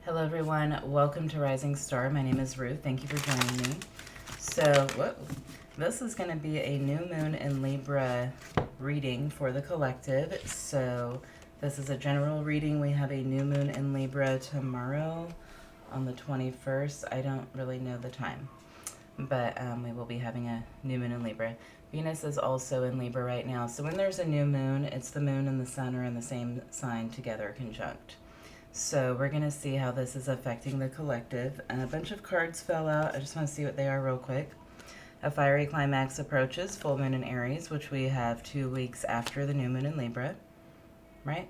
Hello everyone, welcome to Rising Star. My name is Ruth. Thank you for joining me. So, this is going to be a new moon in Libra reading for the collective. So, this is a general reading. We have a new moon in Libra tomorrow on the 21st. I don't really know the time, but we will be having a new moon in Libra. Venus is also in Libra right now. So when there's a new moon, it's the moon and the sun are in the same sign together conjunct. So we're going to see how this is affecting the collective. And a bunch of cards fell out. I just want to see what they are real quick. A fiery climax approaches, full moon in Aries, which we have 2 weeks after the new moon in Libra. Right?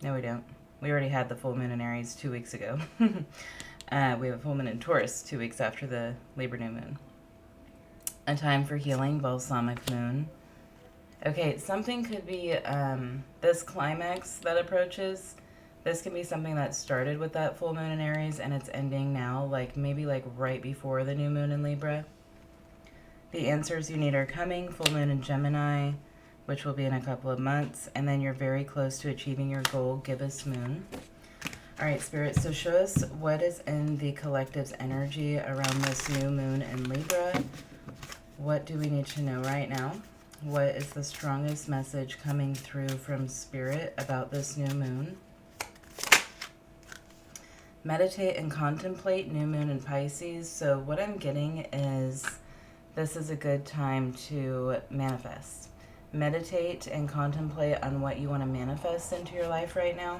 No, we don't. We already had the full moon in Aries 2 weeks ago. We have a full moon in Taurus 2 weeks after the Libra new moon. A time for healing, balsamic moon. Okay, something could be this climax that approaches. This can be something that started with that full moon in Aries and it's ending now, like maybe like right before the new moon in Libra. The answers you need are coming, full moon in Gemini, which will be in a couple of months, and then you're very close to achieving your goal, gibbous moon. All right, Spirit, so show us what is in the collective's energy around this new moon in Libra. What do we need to know right now? What is the strongest message coming through from Spirit about this new moon? Meditate and contemplate, new moon in Pisces. So what I'm getting is this is a good time to manifest. Meditate and contemplate on what you want to manifest into your life right now.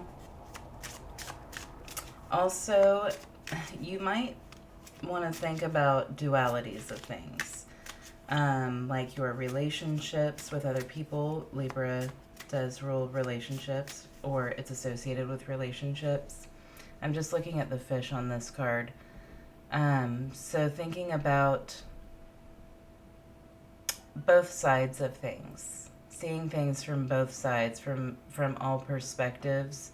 Also, you might want to think about dualities of things. Like your relationships with other people. Libra does rule relationships, or it's associated with relationships. I'm just looking at the fish on this card. So thinking about both sides of things, seeing things from both sides, from all perspectives,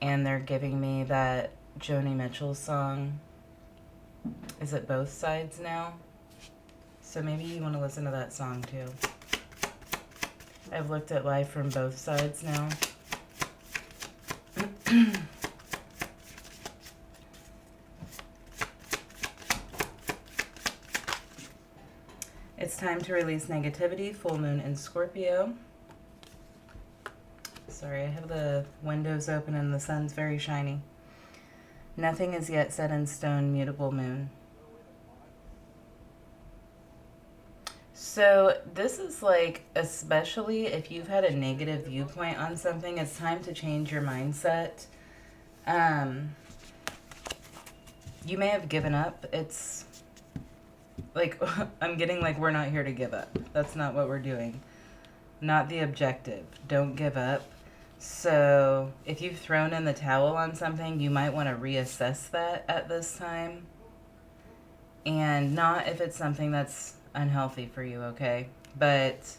and they're giving me that Joni Mitchell song. Is it Both Sides Now? So maybe you want to listen to that song too. I've looked at life from both sides now. It's time to release negativity, full moon in Scorpio. Sorry, I have the windows open and the sun's very shiny. Nothing is yet set in stone, mutable moon. So this is like, especially if you've had a negative viewpoint on something, it's time to change your mindset. You may have given up. It's like, I'm getting like, we're not here to give up. That's not what we're doing. Not the objective. Don't give up. So if you've thrown in the towel on something, you might want to reassess that at this time. And not if it's something that's unhealthy for you, okay? But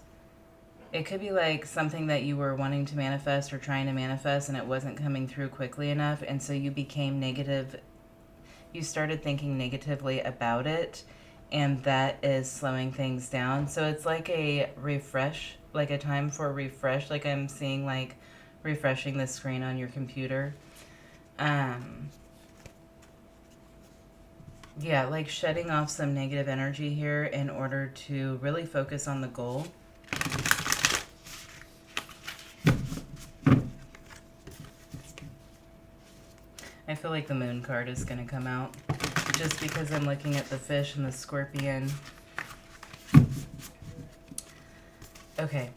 it could be like something that you were wanting to manifest or trying to manifest and it wasn't coming through quickly enough, and so you became negative. You started thinking negatively about it, and that is slowing things down. So it's like a refresh, like a time for a refresh, like I'm seeing like refreshing the screen on your computer. Yeah, like shedding off some negative energy here in order to really focus on the goal. I feel like the moon card is going to come out just because I'm looking at the fish and the scorpion. Okay.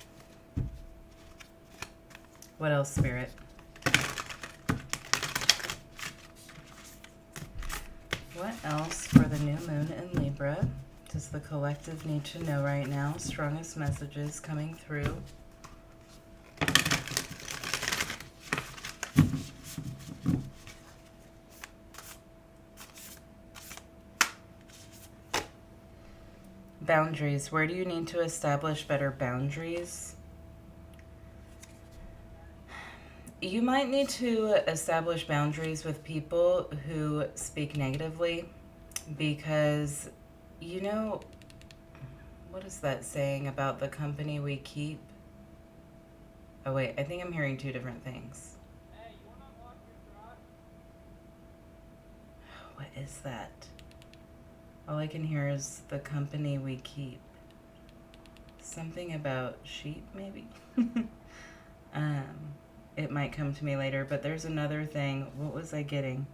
What else, Spirit? What else for the new moon in Libra does the collective need to know right now? Strongest messages coming through. Boundaries. Where do you need to establish better boundaries? You might need to establish boundaries with people who speak negatively because, you know, what is that saying about the company we keep? Oh, wait, I think I'm hearing two different things. is that? All I can hear is the company we keep. Something about sheep, maybe? It might come to me later, but there's another thing. What was I getting?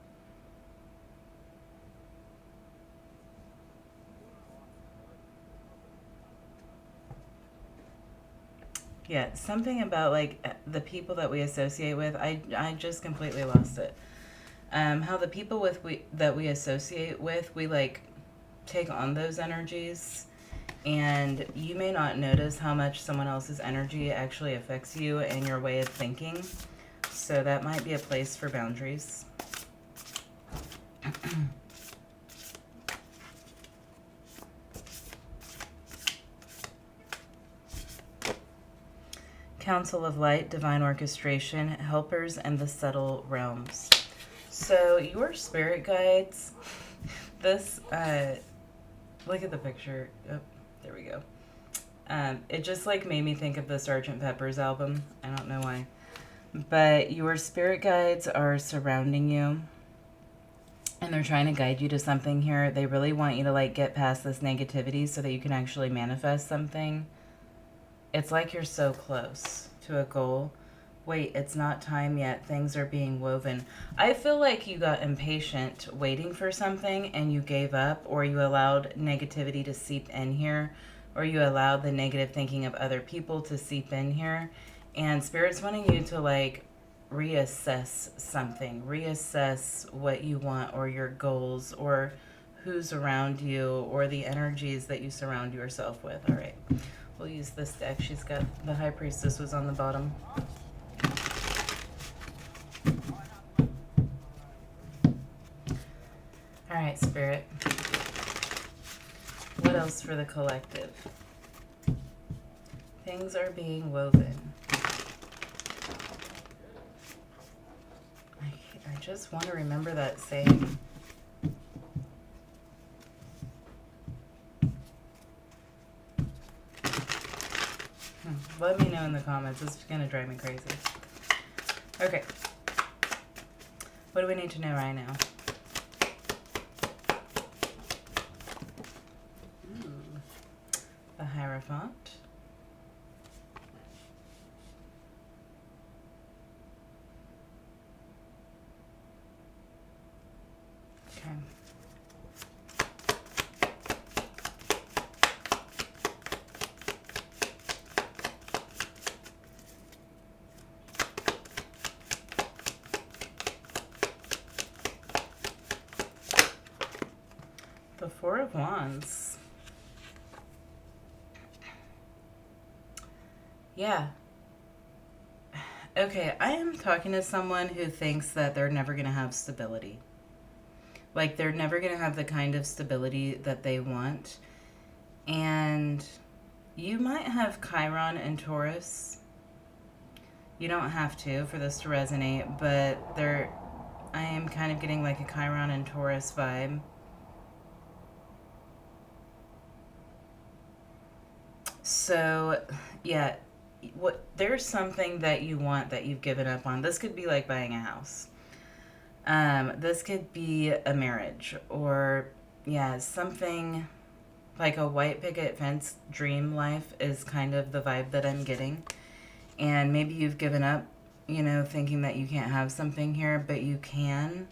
Yeah, something about like the people that we associate with. I just completely lost it. How the people that we associate with, we like take on those energies, and you may not notice how much someone else's energy actually affects you and your way of thinking. So that might be a place for boundaries. Council of Light, Divine Orchestration, Helpers, and the Subtle Realms. So your spirit guides, this, look at the picture. Oh, there we go. It just like made me think of the Sgt. Pepper's album. I don't know why. But your spirit guides are surrounding you, and they're trying to guide you to something here. They really want you to like get past this negativity so that you can actually manifest something. It's like you're so close to a goal. Wait, it's not time yet. Things are being woven. I feel like you got impatient waiting for something and you gave up, or you allowed negativity to seep in here, or you allowed the negative thinking of other people to seep in here. And Spirit's wanting you to like reassess something, reassess what you want or your goals or who's around you or the energies that you surround yourself with. All right. We'll use this deck. She's got the High Priestess was on the bottom. All right, Spirit. What else for the collective? Things are being woven. I just want to remember that saying. Let me know in the comments. It's going to drive me crazy. Okay. What do we need to know right now? The Hierophant. Okay. The Four of Wands. Yeah. Okay, I am talking to someone who thinks that they're never going to have stability. Like, they're never going to have the kind of stability that they want. And you might have Chiron and Taurus. You don't have to for this to resonate, but I am kind of getting like a Chiron and Taurus vibe. So, yeah, there's something that you want that you've given up on. This could be like buying a house. This could be a marriage, or yeah, something like a white picket fence dream life is kind of the vibe that I'm getting. And maybe you've given up, thinking that you can't have something here, but you can.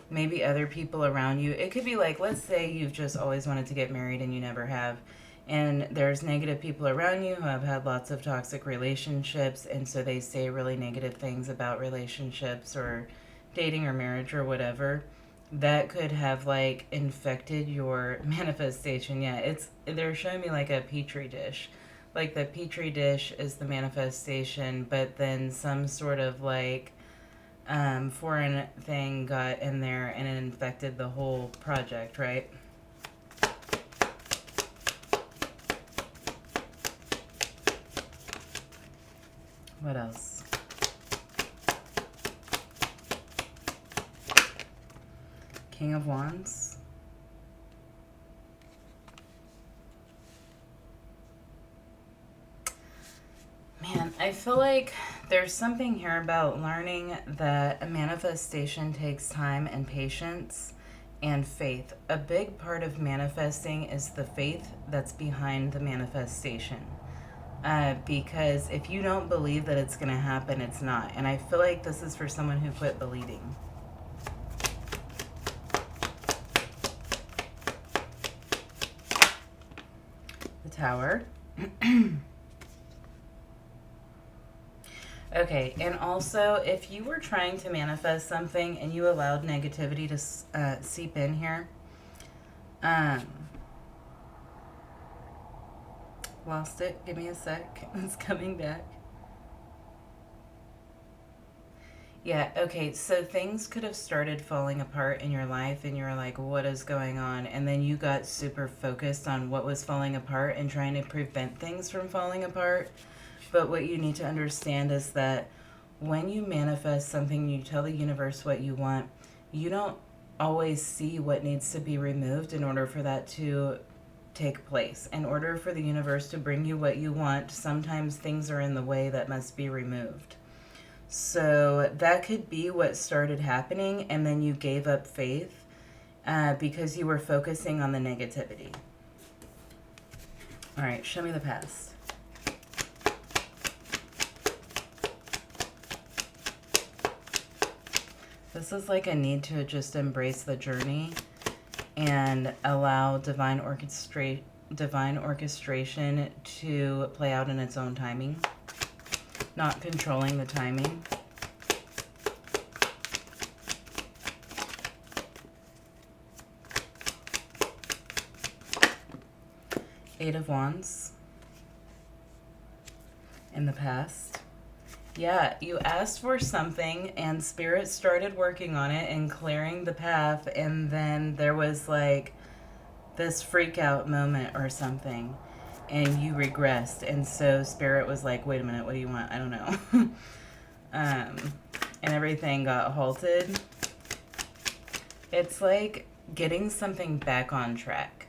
Maybe other people around you. It could be like, let's say you've just always wanted to get married and you never have. And there's negative people around you who have had lots of toxic relationships, and so they say really negative things about relationships or dating or marriage or whatever. That could have like infected your manifestation. Yeah, they're showing me like a petri dish. Like the petri dish is the manifestation, but then some sort of like foreign thing got in there and it infected the whole project, right? What else? King of Wands. Man, I feel like there's something here about learning that a manifestation takes time and patience, and faith. A big part of manifesting is the faith that's behind the manifestation. Because if you don't believe that it's going to happen, it's not. And I feel like this is for someone who quit believing. The Tower. Okay, and also, if you were trying to manifest something and you allowed negativity to seep in here, lost it. Give me a sec. It's coming back. Yeah, okay, so things could have started falling apart in your life, and you were like, what is going on? And then you got super focused on what was falling apart and trying to prevent things from falling apart. But what you need to understand is that when you manifest something, you tell the universe what you want, you don't always see what needs to be removed in order for that to take place. In order for the universe to bring you what you want, sometimes things are in the way that must be removed. So that could be what started happening, and then you gave up faith because you were focusing on the negativity. All right, show me the past. This is like a need to just embrace the journey and allow divine orchestration to play out in its own timing, not controlling the timing. Eight of Wands in the past. Yeah, you asked for something and Spirit started working on it and clearing the path, and then there was like this freak out moment or something and you regressed, and so Spirit was like, wait a minute, what do you want? I don't know. And everything got halted. It's like getting something back on track.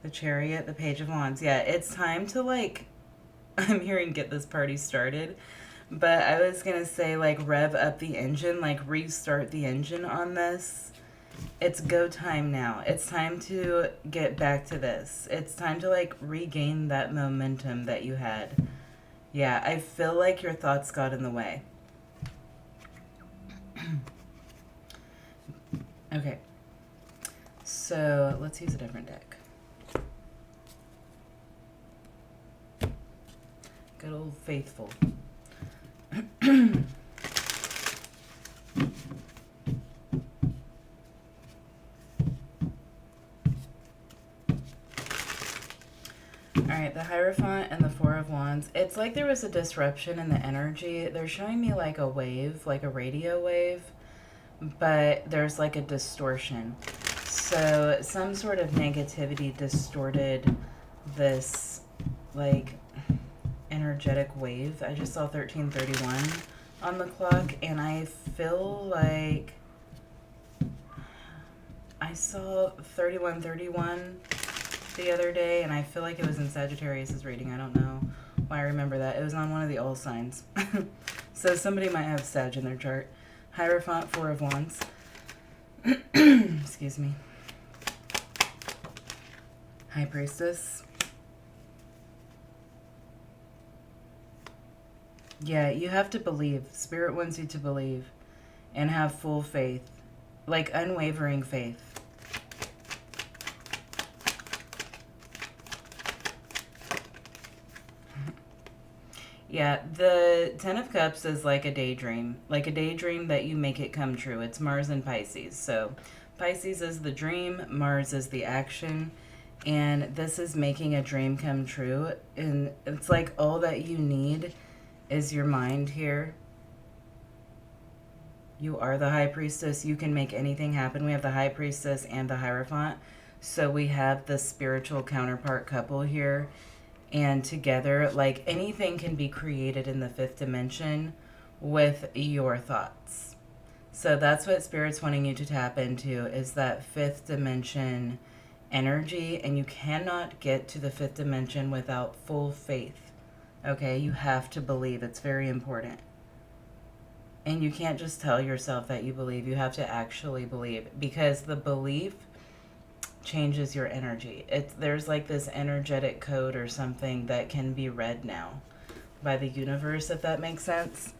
The Chariot, the Page of Wands. Yeah, it's time to, like, I'm hearing get this party started. But I was going to say, like, rev up the engine, like, restart the engine on this. It's go time now. It's time to get back to this. It's time to, like, regain that momentum that you had. Yeah, I feel like your thoughts got in the way. Okay. So, let's use a different deck. Good old Faithful. Alright, the Hierophant and the Four of Wands. It's like there was a disruption in the energy. They're showing me like a wave, like a radio wave, but there's like a distortion. So some sort of negativity distorted this like energetic wave. I just saw 1331 on the clock, and I feel like I saw 3131 the other day, and I feel like it was in Sagittarius's reading. I don't know why I remember that. It was on one of the all signs. So somebody might have Sag in their chart. Hierophant, Four of Wands. Excuse me. High Priestess. Yeah, you have to believe. Spirit wants you to believe and have full faith, like unwavering faith. Yeah, the Ten of Cups is like a daydream that you make it come true. It's Mars and Pisces. So Pisces is the dream, Mars is the action, and this is making a dream come true. And it's like all that you need is your mind here. You are the High Priestess. You can make anything happen. We have the High Priestess and the Hierophant. So we have the spiritual counterpart couple here. And together, like anything can be created in the fifth dimension with your thoughts. So that's what Spirit's wanting you to tap into, is that fifth dimension energy. And you cannot get to the fifth dimension without full faith. Okay, you have to believe. It's very important. And you can't just tell yourself that you believe. You have to actually believe, because the belief changes your energy. There's like this energetic code or something that can be read now by the universe, if that makes sense.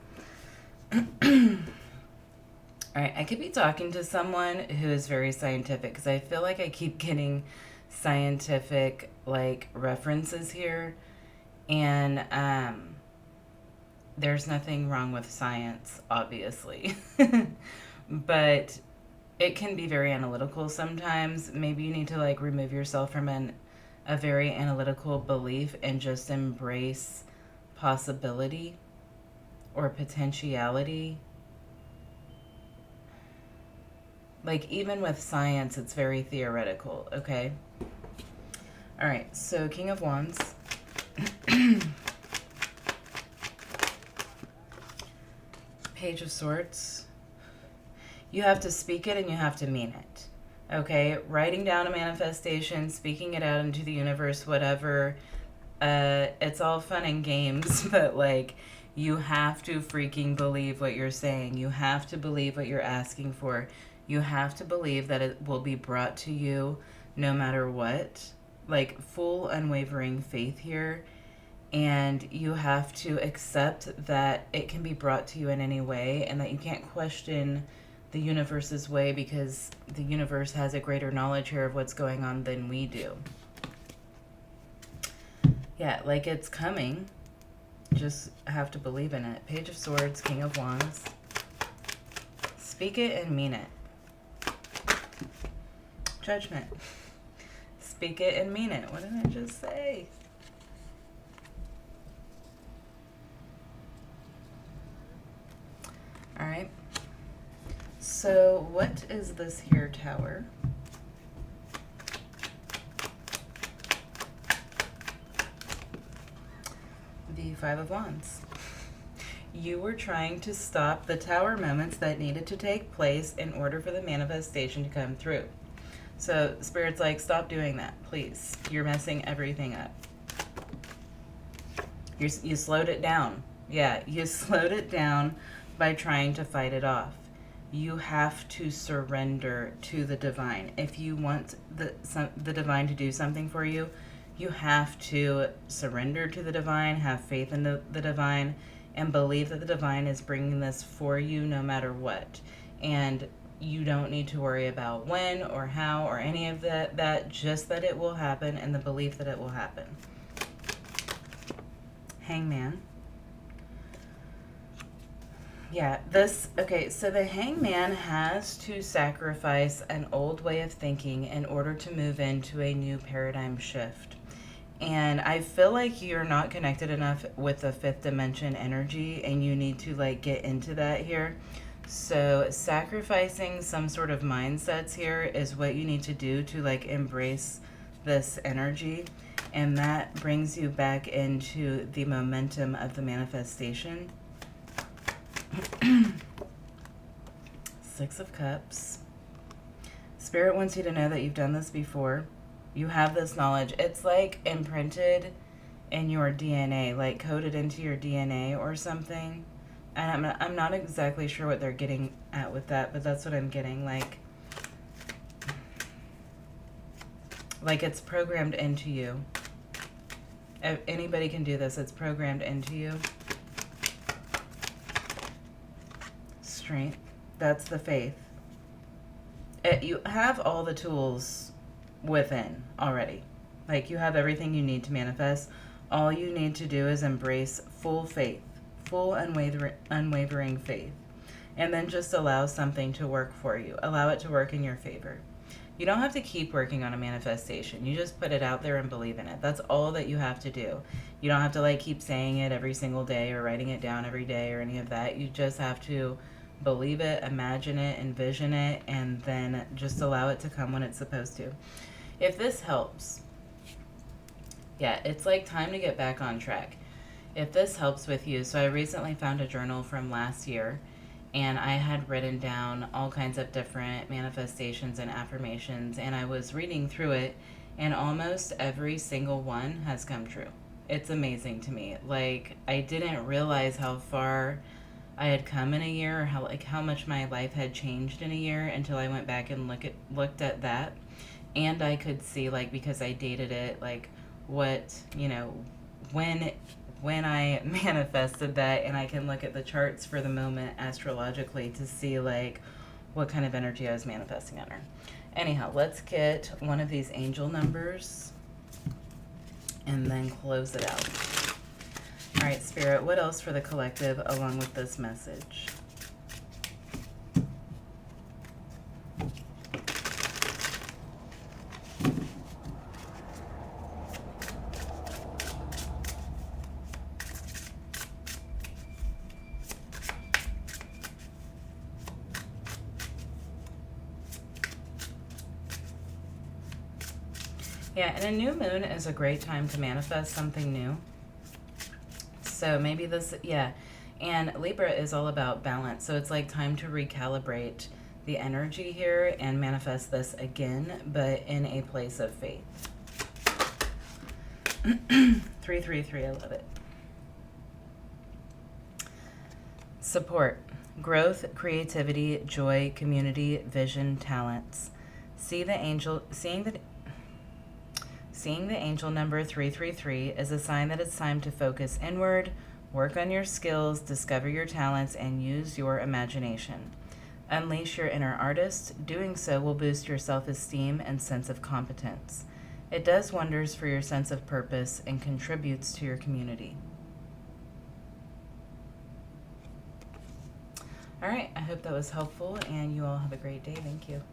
All right, I could be talking to someone who is very scientific, because I feel like I keep getting scientific like references here, and there's nothing wrong with science, obviously. But it can be very analytical sometimes. Maybe you need to like remove yourself from a very analytical belief and just embrace possibility or potentiality. Like, even with science, it's very theoretical, okay? All right, so King of Wands. Page of Swords. You have to speak it and you have to mean it. Okay? Writing down a manifestation, speaking it out into the universe, whatever. It's all fun and games, but like, you have to freaking believe what you're saying. You have to believe what you're asking for. You have to believe that it will be brought to you no matter what. Like, full unwavering faith here. And you have to accept that it can be brought to you in any way, and that you can't question the universe's way, because the universe has a greater knowledge here of what's going on than we do. Yeah, like, it's coming. Just have to believe in it. Page of Swords, King of Wands. Speak it and mean it. Judgment. Speak it and mean it. What did I just say? All right. So what is this here tower? The Five of Wands. You were trying to stop the tower moments that needed to take place in order for the manifestation to come through. So Spirit's like, stop doing that, please. You're messing everything up. You slowed it down. Yeah, you slowed it down by trying to fight it off. You have to surrender to the divine. If you want the divine to do something for you, you have to surrender to the divine, have faith in the divine, and believe that the divine is bringing this for you no matter what. And you don't need to worry about when or how or any of that, just that it will happen, and the belief that it will happen. Hangman. Yeah, okay, so the hangman has to sacrifice an old way of thinking in order to move into a new paradigm shift. And I feel like you're not connected enough with the fifth dimension energy, and you need to like get into that here. So sacrificing some sort of mindsets here is what you need to do to like embrace this energy. And that brings you back into the momentum of the manifestation. Six of Cups. Spirit wants you to know that you've done this before. You have this knowledge. It's like imprinted in your DNA, like coded into your DNA or something. And I'm not exactly sure what they're getting at with that, but that's what I'm getting. Like it's programmed into you. If anybody can do this. It's programmed into you. Strength. That's the faith. You have all the tools within already. Like, you have everything you need to manifest. All you need to do is embrace full faith, full unwavering faith, and then just allow something to work for you. Allow it to work in your favor. You don't have to keep working on a manifestation. You just put it out there and believe in it. That's all that you have to do. You don't have to like keep saying it every single day or writing it down every day or any of that. You just have to believe it, imagine it, envision it, and then just allow it to come when it's supposed to. If this helps, yeah, it's like time to get back on track. If this helps with you, so I recently found a journal from last year, and I had written down all kinds of different manifestations and affirmations, and I was reading through it, and almost every single one has come true. it's amazing to me. Like, I didn't realize how far I had come in a year, or how much my life had changed in a year until I went back and looked at that. And I could see, like, because I dated it, like, what, when I manifested that, and I can look at the charts for the moment astrologically to see, like, what kind of energy I was manifesting under. Anyhow, let's get one of these angel numbers and then close it out. All right, Spirit, what else for the collective along with this message? Yeah, and a new moon is a great time to manifest something new. So maybe this, yeah. And Libra is all about balance. So it's like time to recalibrate the energy here and manifest this again, but in a place of faith. 333, I love it. Support, growth, creativity, joy, community, vision, talents. Seeing the angel number 333 is a sign that it's time to focus inward, work on your skills, discover your talents, and use your imagination. Unleash your inner artist. Doing so will boost your self-esteem and sense of competence. It does wonders for your sense of purpose and contributes to your community. All right, I hope that was helpful, and you all have a great day. Thank you.